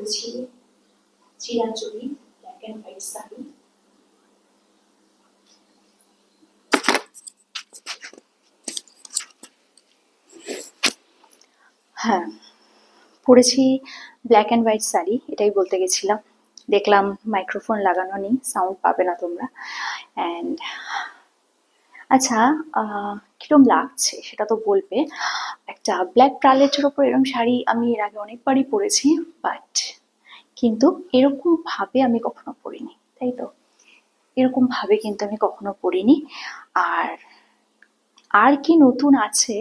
পরেছি চিরাচরি black and white sari. হ্যাঁ, পরেছি ব্ল্যাক অ্যান্ড হোয়াইট শাড়ি, এটাই বলতে গেছিলাম। দেখলাম মাইক্রোফোন লাগানো নেই, সাউন্ড পাবে না তোমরা। অ্যান্ড আচ্ছা, কিরম লাগছে সেটা তো বলবে। একটা ব্ল্যাক প্রালেটের ওপর এরকম শাড়ি আমি এর আগে অনেকবারই পরেছি, বাট কিন্তু এরকম ভাবে আমি কখনো পরিনি, তাই তো? এরকম ভাবে কিন্তু আমি কখনো পরিনি। আর আর কি নতুন আছে,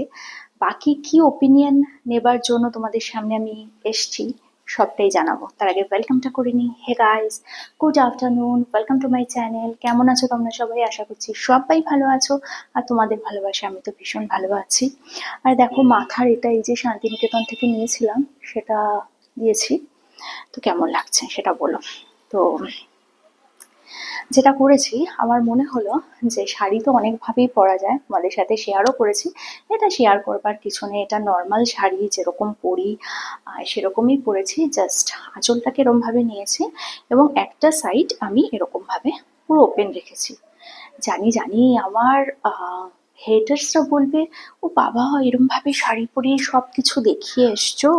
বাকি কি ওপিনিয়ন নেবার জন্য তোমাদের সামনে আমি এসছি, সবটাই জানাবো। তার আগে ওয়েলকামটা করে নিই। Hey guys, good afternoon, welcome to my channel. কেমন আছো তোমরা সবাই? আশা করছি সবাই ভালো আছো, আর তোমাদের ভালোবাসা আমি তো ভীষণ ভালো আছি। আর দেখো মাথার এটা এই যে শান্তিনিকেতন থেকে নিয়েছিলাম, সেটা দিয়েছি। তো কেমন লাগছে সেটা বলো। তো যেটা করেছি, আমার মনে হলো যে শাড়ি তো অনেকভাবেই পরা যায়, তোমাদের সাথে শেয়ারও করেছি। এটা শেয়ার করবার কিছু নেই, এটা নর্মাল শাড়ি যেরকম পরি সেরকমই পরেছি, জাস্ট আঁচলটাকে এরকমভাবে নিয়েছি এবং একটা সাইড আমি এরকমভাবে পুরো ওপেন রেখেছি। জানি জানি আমার হেটার্সরা বলবে, ও বাবা এরমভাবে শাড়ি পরিয়ে সব কিছু দেখিয়ে এসছো।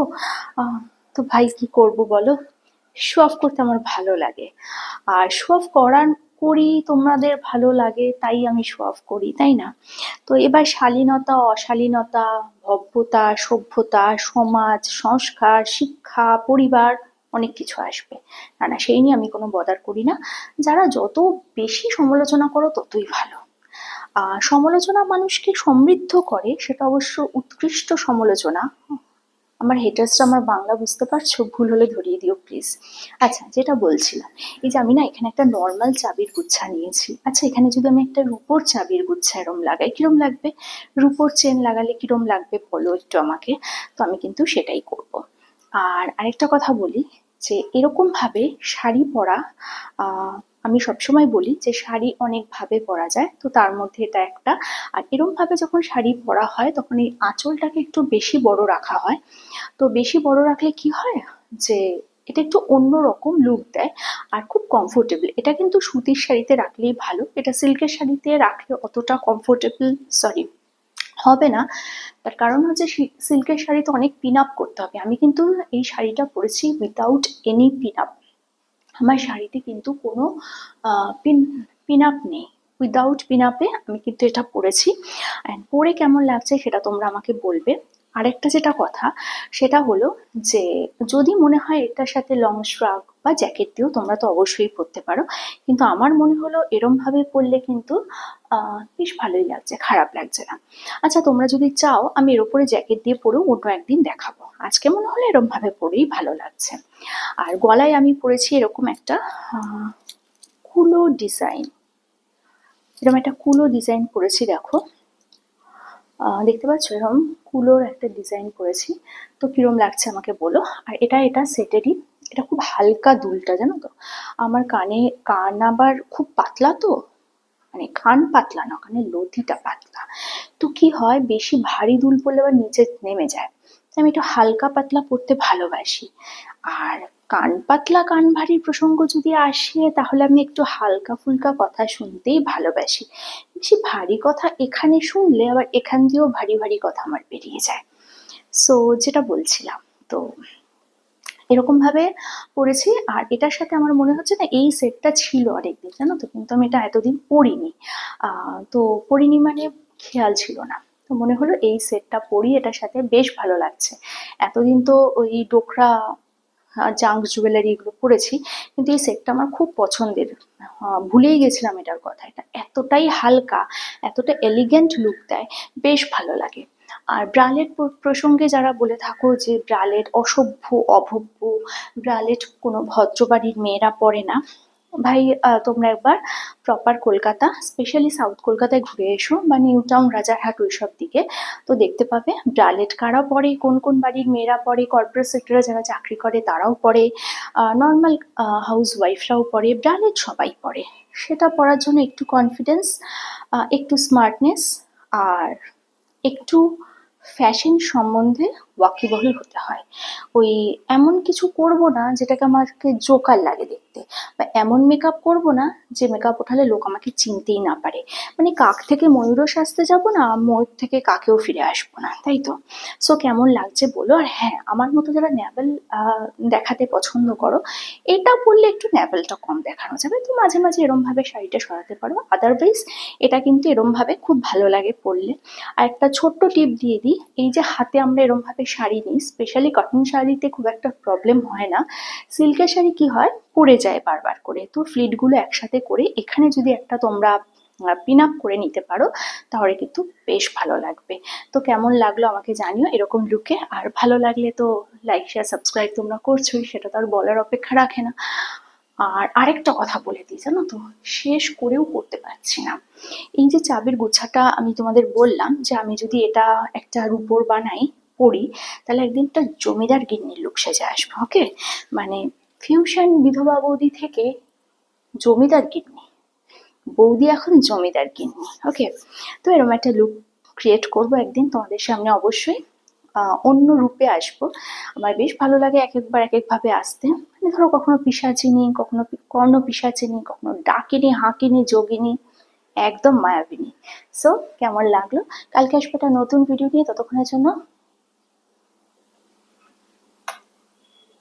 তো ভাই কি করব বলো, শো অফ করতে আমার ভালো লাগে। আর শো অফ করি তোমাদের ভালো লাগে তাই আমি শো অফ করি, তাই না? তো এবার শালীনতা অশালীনতা, ভব্যতা সভ্যতা, সমাজ সংস্কার, শিক্ষা, পরিবার, অনেক কিছু আসবে। না না, সেই নিয়ে আমি কোনো বদার করি না। যারা যত বেশি সমালোচনা করো ততই ভালো। সমালোচনা মানুষকে সমৃদ্ধ করে, সেটা অবশ্য উৎকৃষ্ট সমালোচনা। আমার হেটার্সরা আমার বাংলা বুঝতে পারছো? ভুল হলে ধরিয়ে দিও প্লিজ। আচ্ছা, যেটা বলছিলাম, এই যে আমি না এখানে একটা নর্মাল চাবির গুচ্ছা নিয়েছি। আচ্ছা, এখানে যদি আমি একটা রূপোর চাবির গুচ্ছা এরম লাগাই কিরম লাগবে? রূপোর চেন লাগালে কিরম লাগবে বলো একটু আমাকে। তো আমি কিন্তু সেটাই করব। আর আরেকটা কথা বলি, যে এরকম ভাবে শাড়ি পরা, আমি সবসময় বলি যে শাড়ি অনেক ভাবে পরা যায়, তো তার মধ্যে এটা একটা। আর এরকম ভাবে যখন শাড়ি পরা হয় তখন এই আঁচলটাকে একটু বেশি বড় রাখা হয়। তো বেশি বড় রাখলে কি হয়, যে এটা একটু অন্যরকম লুক দেয় আর খুব কমফোর্টেবল। এটা কিন্তু সুতির শাড়িতে রাখলেই ভালো, এটা সিল্কের শাড়িতে রাখলে অতটা কমফোর্টেবল হবে না। তার কারণ হচ্ছে সিল্কের শাড়িতে অনেক পিন আপ করতে হবে। আমি কিন্তু এই শাড়িটা পরেছি উইদাউট এনি পিন আপ। আমার শাড়িতে কিন্তু কোনো পিন পিন আপ নেই, উইদাউট পিন আপে আমি কিন্তু এটা পরেছি। অ্যান্ড পরে কেমন লাগছে সেটা তোমরা আমাকে বলবে। আরেকটা যেটা কথা, সেটা হলো যে যদি মনে হয় এটার সাথে লং স্ট্রাগ বা জ্যাকেট দিয়েও তোমরা তো অবশ্যই পরতে পারো, কিন্তু আমার মনে হলো এরম ভাবে পরলে কিন্তু বেশ ভালোই লাগছে, খারাপ লাগছে না। আচ্ছা, তোমরা যদি চাও আমি এর উপরে জ্যাকেট দিয়ে পরেও অন্য একদিন দেখাবো, আজকে মনে হলো এরম ভাবে পরেই ভালো লাগছে। আর গলায় আমি পরেছি এরকম একটা কুলো ডিজাইন, এরকম একটা কুলো ডিজাইন করেছি দেখো। দেখতে পাচ্ছ এরকম কুলোর একটা ডিজাইন করেছি। তো কিরম লাগছে আমাকে বলো। আর এটা সেটেরই, এটা খুব হালকা দুলটা, জানো তো? আমার কান আবার খুব পাতলা, তো মানে কান পাতলা না, কানের লতিটা পাতলা। তো কি হয়, বেশি ভারী দুল পরলে আবার নিচে নেমে যায়। তো আমি একটু হালকা পাতলা পরতে ভালোবাসি। আর কান পাতলা কান ভারীর প্রসঙ্গ যদি আসে, তাহলে আমি একটু হালকা ফুলকা কথা শুনতেই ভালোবাসি। বেশি ভারী কথা এখানে শুনলে আবার এখান দিয়েও ভারী ভারী কথা আমার বেরিয়ে যায়। সো যেটা বলছিলাম, তো এরকম ভাবে পরেছি। আর এটার সাথে আমার মনে হচ্ছে না এই সেটটা ছিল অনেকদিন, জানো তো, কিন্তু আমি এটা এতদিন পরিনি। তো পরিনি মানে খেয়াল ছিল না। তো মনে হলো এই সেটটা পরি, এটার সাথে বেশ ভালো লাগছে। এতদিন তো ওই ডোকরা জাঙ্ক জুয়েলারি এগুলো পরেছি, কিন্তু এই সেটটা আমার খুব পছন্দের। ভুলেই গেছিলাম এটার কথা। এটা এতটাই হালকা, এতটা এলিগেন্ট লুক দেয়, বেশ ভালো লাগে। আর ব্রালেট প্রসঙ্গে যারা বলে থাকো যে ব্রালেট অসভ্য অভব্য, ব্রালেট কোনো ভদ্রবাড়ির মেয়েরা পরে না, ভাই তোমরা একবার প্রপার কলকাতা, স্পেশালি সাউথ কলকাতায় ঘুরে এসো, বা নিউ টাউন, রাজারহাট ওইসব দিকে। তো দেখতে পাবে ব্রালেট কারা পরে, কোন কোন বাড়ির মেয়েরা পরে, কর্পোরেট সেক্টরে যারা চাকরি করে তারাও পরে, নর্মাল হাউস ওয়াইফরাও পরে, ব্রালেট সবাই পরে। সেটা পরার জন্য একটু কনফিডেন্স, একটু স্মার্টনেস, আর একটু ফ্যাশন সম্বন্ধে ওয়াকিবহাল হতে হয়। ওই এমন কিছু করব না যেটাকে আমাকে জোকার লাগে দেখতে, বা এমন মেকআপ করব না যে মেকআপ ওঠালে লোক আমাকে চিনতেই না পারে। মানে কাক থেকে ময়ূরও সাজতে যাব না, ময়ূর থেকে কাকেও ফিরে আসবো না, তাই তো? সো কেমন লাগছে বলো। আর হ্যাঁ, আমার মতো যারা ন্যাভেল দেখাতে পছন্দ করো, এটা পরলে একটু ন্যাভেলটা কম দেখানো যাবে, তো মাঝে মাঝে এরম ভাবে শাড়িটা সরাতে পারো। আদারওয়াইজ এটা কিন্তু এরম ভাবে খুব ভালো লাগে পরলে। আর একটা ছোট্ট টিপ দিয়ে দিই, এই যে হাতে আমরা এরম ভাবে শাড়ি নিই, স্পেশালি কটন শাড়িতে খুব একটা প্রবলেম হয় না। সিল্কের শাড়ি কি হয়, পড়ে যায় বারবার করে, তো ফ্লিটগুলো একসাথে করে এখানে যদি একটা তোমরা পিন আপ করে নিতে পারো, তাহলে কিন্তু বেশ ভালো লাগবে। তো কেমন লাগলো আমাকে জানিও এরকম লুকে। আর ভালো লাগলে তো লাইক শেয়ার সাবস্ক্রাইব তোমরা করছোই, সেটা তো আর বলার অপেক্ষা রাখে না। আর আরেকটা কথা বলে দিই, জানো তো, শেষ করেও করতে পারছি না। এই যে চাবির গোছাটা আমি তোমাদের বললাম যে আমি যদি এটা একটা রূপোর বানাই, পরি, তাহলে একদিন একটা জমিদার গিন্নির লুক সেজে আসবো। ওকে, মানে ফিউশন বিধবা বৌদি থেকে জমিদার গিন্নি, বৌদি এখন জমিদার গিন্নি। ওকে, তো এরকম একটা লুক ক্রিয়েট করব একদিন তোমাদের সামনে অবশ্যই। অন্য রূপে আসবো। আমার বেশ ভালো লাগে এক একবার এক একভাবে আসতে। মানে ধরো কখনো পিশাচিনী, কখনো কর্ণ পিশাচিনী, কখনো ডাকিনী, হাঁকিনী, যোগিনী, একদম মায়াবিনী। সো কেমন লাগলো? কালকে আসবো একটা নতুন ভিডিও নিয়ে, ততক্ষণের জন্য